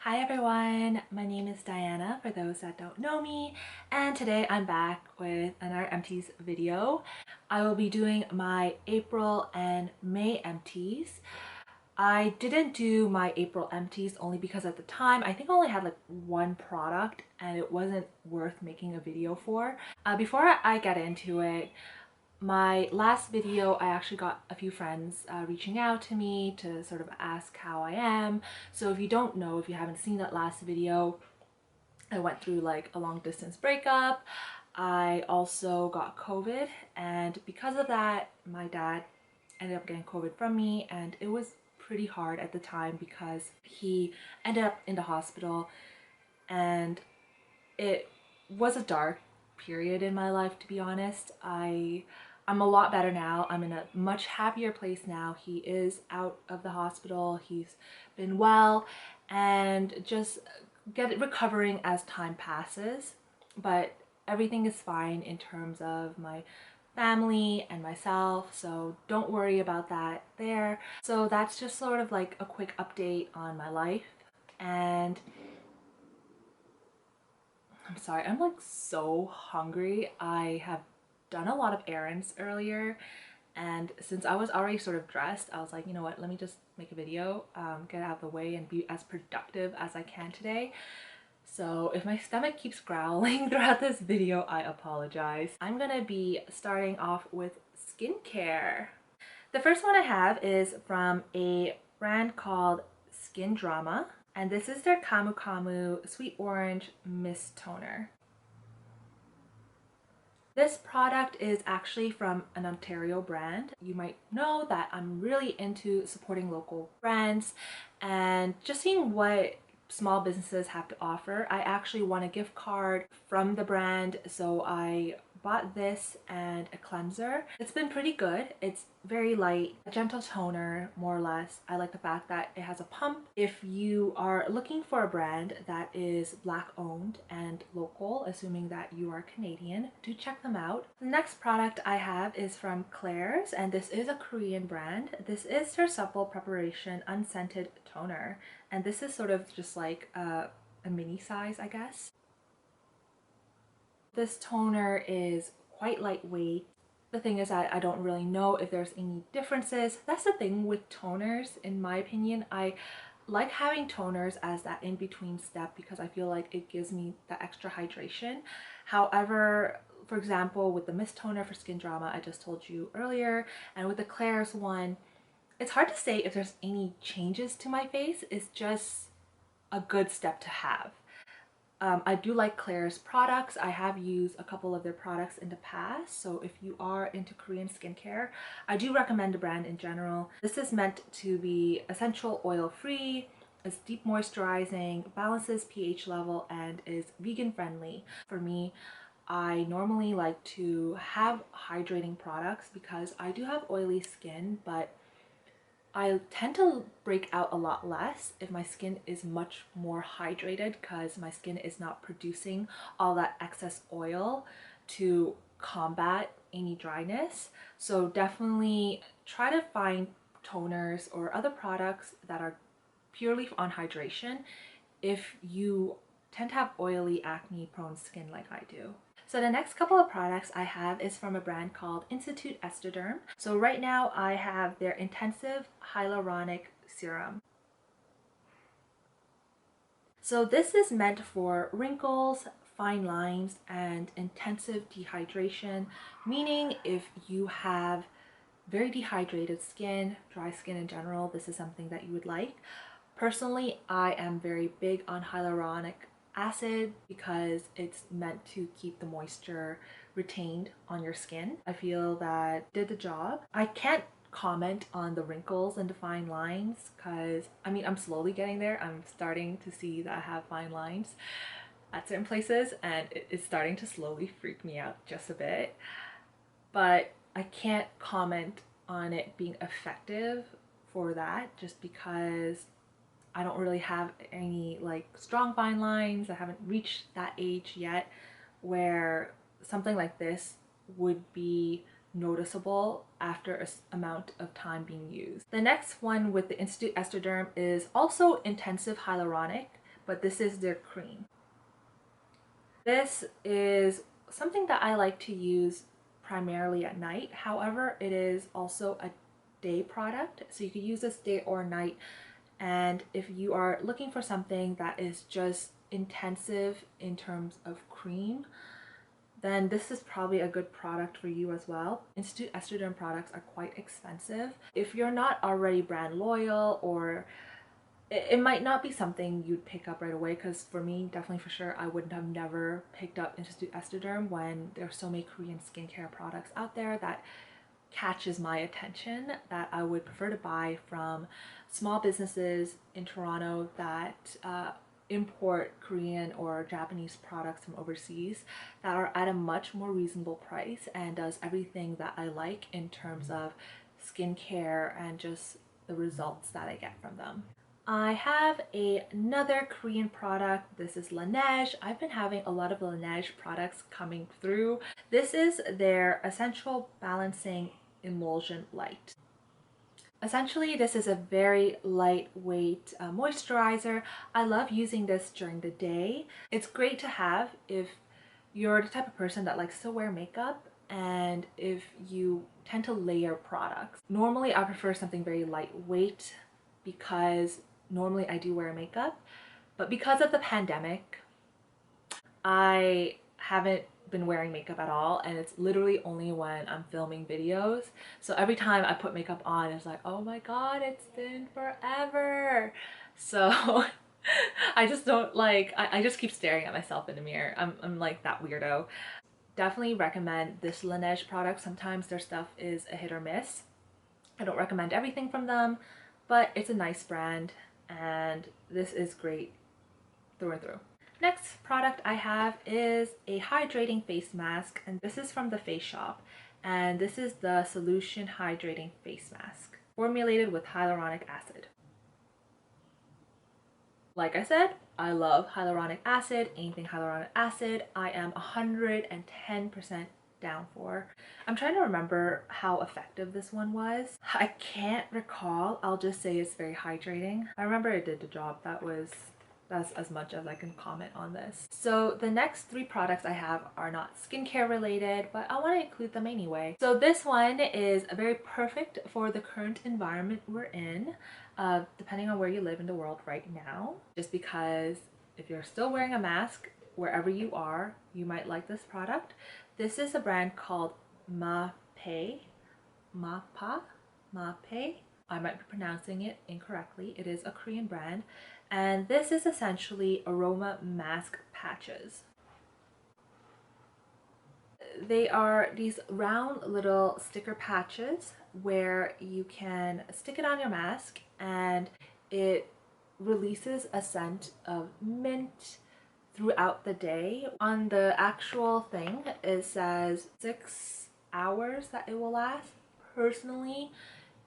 Hi everyone, my name is Diana for those that don't know me, and today I'm back with another empties video. I will be doing my April and May empties. I didn't do my April empties only because at the time I think I only had like one product and it wasn't worth making a video for. Before I get into it, my last video, I actually got a few friends reaching out to me to sort of ask how I am. So if you don't know, if you haven't seen that last video, I went through like a long distance breakup. I also got COVID, and because of that, my dad ended up getting COVID from me, and it was pretty hard at the time because he ended up in the hospital, and it was a dark period in my life, to be honest. I'm a lot better now. I'm in a much happier place now. He is out of the hospital. He's been well and just recovering as time passes. But everything is fine in terms of my family and myself, so don't worry about that there. So that's just sort of like a quick update on my life. And I'm sorry, I'm like so hungry. I have done a lot of errands earlier, and since I was already sort of dressed, I was like, you know what, let me just make a video, get out of the way and be as productive as I can today. So if my stomach keeps growling throughout this video, I apologize. I'm gonna be starting off with skincare. The first one I have is from a brand called Skin Drama, and this is their Camu Camu Sweet Orange Mist Toner. This product is actually from an Ontario brand. You might know that I'm really into supporting local brands and just seeing what small businesses have to offer. I actually won a gift card from the brand, so I bought this and a cleanser. It's been pretty good. It's very light, a gentle toner, more or less. I like the fact that it has a pump. If you are looking for a brand that is Black owned and local, assuming that you are Canadian, do check them out. The next product I have is from Klairs, and this is a Korean brand. This is their Supple Preparation Unscented Toner, and this is sort of just like a mini size, I guess. This toner is quite lightweight. The thing is that I don't really know if there's any differences. That's the thing with toners, in my opinion. I like having toners as that in-between step because I feel like it gives me that extra hydration. However, for example, with the mist toner for Skin Drama I just told you earlier, and with the Klairs one, it's hard to say if there's any changes to my face. It's just a good step to have. I do like Klairs products. I have used a couple of their products in the past, so if you are into Korean skincare, I do recommend the brand in general. This is meant to be essential oil free, it's deep moisturizing, balances pH level, and is vegan friendly. For me, I normally like to have hydrating products because I do have oily skin, but I tend to break out a lot less if my skin is much more hydrated because my skin is not producing all that excess oil to combat any dryness. So definitely try to find toners or other products that are purely on hydration if you tend to have oily, acne prone skin like I do. So the next couple of products I have is from a brand called Institute Estoderm. So right now I have their Intensive Hyaluronic Serum. So this is meant for wrinkles, fine lines, and intensive dehydration, meaning if you have very dehydrated skin, dry skin in general, this is something that you would like. Personally, I am very big on hyaluronic acid because it's meant to keep the moisture retained on your skin. I feel that did the job. I can't comment on the wrinkles and the fine lines because I mean I'm slowly getting there. I'm starting to see that I have fine lines at certain places and it's starting to slowly freak me out just a bit, but I can't comment on it being effective for that just because I don't really have any like strong fine lines. I haven't reached that age yet where something like this would be noticeable after an amount of time being used. The next one with the Institute Estoderm is also Intensive Hyaluronic, but this is their cream. This is something that I like to use primarily at night. However, it is also a day product, so you could use this day or night. And if you are looking for something that is just intensive in terms of cream, then this is probably a good product for you as well. Institute Estroderm products are quite expensive. If you're not already brand loyal, or it might not be something you'd pick up right away, because for me, definitely for sure, I would have never picked up Institute Estroderm when there's so many Korean skincare products out there that catches my attention, that I would prefer to buy from small businesses in Toronto that import Korean or Japanese products from overseas that are at a much more reasonable price and does everything that I like in terms of skincare and just the results that I get from them. I have another Korean product. This is Laneige. I've been having a lot of Laneige products coming through. This is their Essential Balancing Emulsion Light. Essentially, this is a very lightweight moisturizer. I love using this during the day. It's great to have if you're the type of person that likes to wear makeup and if you tend to layer products. Normally, I prefer something very lightweight because normally I do wear makeup, but because of the pandemic, I haven't been wearing makeup at all, and it's literally only when I'm filming videos. So every time I put makeup on, it's like, oh my god, it's been forever. So I just don't like, I just keep staring at myself in the mirror. I'm like that weirdo. Definitely recommend this Laneige product. Sometimes their stuff is a hit or miss. I don't recommend everything from them, but it's a nice brand and this is great through and through. Next product I have is a hydrating face mask, and this is from the Face Shop, and this is the Solution Hydrating Face Mask formulated with hyaluronic acid. Like I said, I love hyaluronic acid. Anything hyaluronic acid, I am 110% down for. I'm trying to remember how effective this one was. I can't recall. I'll just say it's very hydrating. I remember it did the job. That's as much as I can comment on this. So the next three products I have are not skincare related, but I want to include them anyway. So this one is very perfect for the current environment we're in, depending on where you live in the world right now. Just because if you're still wearing a mask wherever you are, you might like this product. This is a brand called Mape. I might be pronouncing it incorrectly. It is a Korean brand, and this is essentially aroma mask patches. They are these round little sticker patches where you can stick it on your mask and it releases a scent of mint throughout the day. On the actual thing, it says 6 hours that it will last. Personally,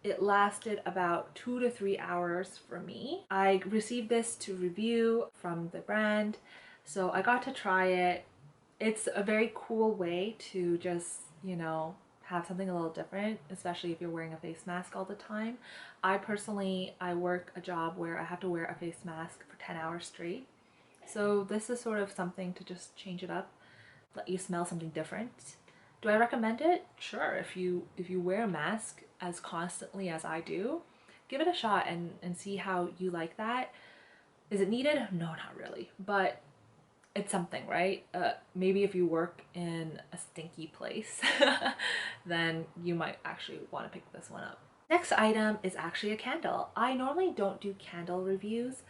it lasted about 2 to 3 hours for me. I received this to review from the brand, so I got to try it. It's a very cool way to just, you know, have something a little different, especially if you're wearing a face mask all the time. I work a job where I have to wear a face mask for 10 hours straight. So this is sort of something to just change it up, let you smell something different. Do I recommend it? Sure. If you wear a mask as constantly as I do, give it a shot and see how you like that. Is it needed? No, not really, but it's something, right? Maybe if you work in a stinky place, then you might actually want to pick this one up. Next item is actually a candle. I normally don't do candle reviews,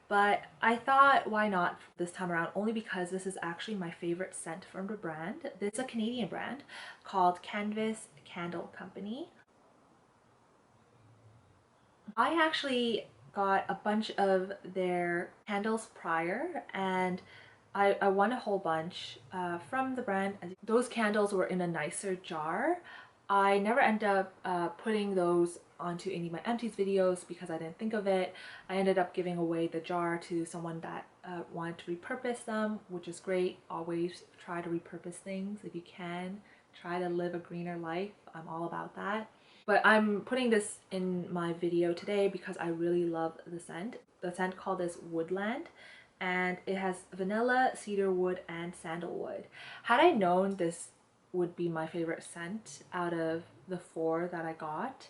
but I thought why not this time around, only because this is actually my favorite scent from the brand. It's a Canadian brand called Canvas Candle Company. I actually got a bunch of their candles prior, and I won a whole bunch from the brand. Those candles were in a nicer jar. I never end up putting those onto any of my Empties videos because I didn't think of it. I ended up giving away the jar to someone that wanted to repurpose them, which is great. Always try to repurpose things if you can. Try to live a greener life. I'm all about that. But I'm putting this in my video today because I really love the scent. The scent called is Woodland, and it has vanilla, cedarwood, and sandalwood. Had I known this would be my favorite scent out of the 4 that I got,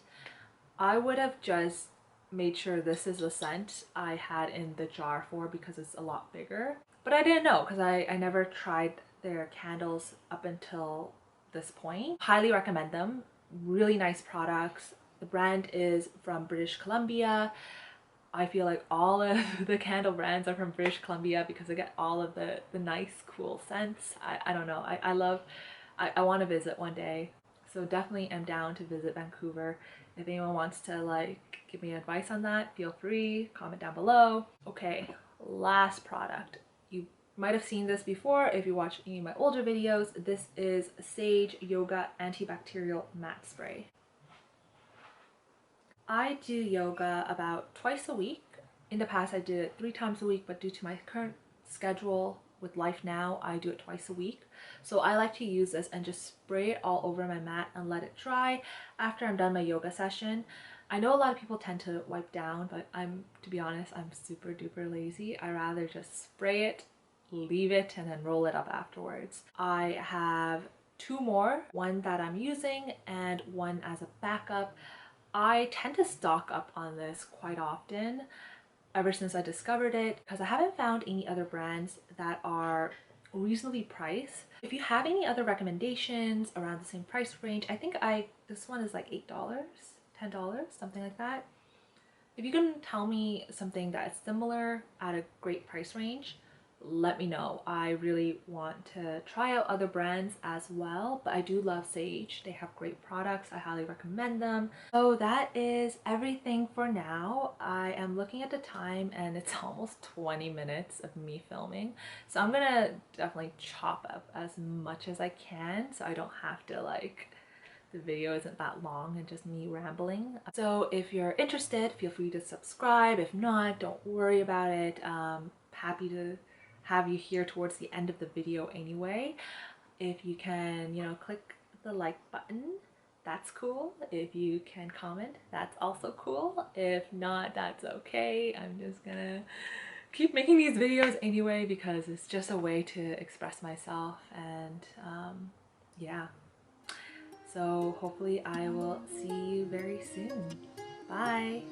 I would have just made sure this is the scent I had in the jar for, because it's a lot bigger. But I didn't know because I never tried their candles up until this point. Highly recommend them. Really nice products. The brand is from British Columbia. I feel like all of the candle brands are from British Columbia because I get all of the nice, cool scents. I don't know. I want to visit one day. So definitely am down to visit Vancouver. If anyone wants to like give me advice on that, feel free, comment down below. Okay, last product. You might have seen this before if you watched any of my older videos. This is Sage Yoga Antibacterial Matte Spray. I do yoga about twice a week. In the past I did it 3 times a week, but due to my current schedule with life now, I do it twice a week. So I like to use this and just spray it all over my mat and let it dry after I'm done my yoga session. I know a lot of people tend to wipe down, but to be honest, I'm super duper lazy. I rather just spray it, leave it, and then roll it up afterwards. I have 2 more, one that I'm using and one as a backup. I tend to stock up on this quite often ever since I discovered it, because I haven't found any other brands that are reasonably priced. If you have any other recommendations around the same price range, I think this one is like $8, $10, something like that. If you can tell me something that's similar at a great price range, let me know. I really want to try out other brands as well, but I do love Sage. They have great products. I highly recommend them. So that is everything for now. I am looking at the time and it's almost 20 minutes of me filming. So I'm gonna definitely chop up as much as I can so I don't have to the video isn't that long and just me rambling. So if you're interested, feel free to subscribe. If not, don't worry about it. Happy to have you here towards the end of the video anyway. If you can, click the like button, that's cool. If you can comment, that's also cool. If not, that's okay. I'm just gonna keep making these videos anyway because it's just a way to express myself, and yeah. So hopefully I will see you very soon. Bye!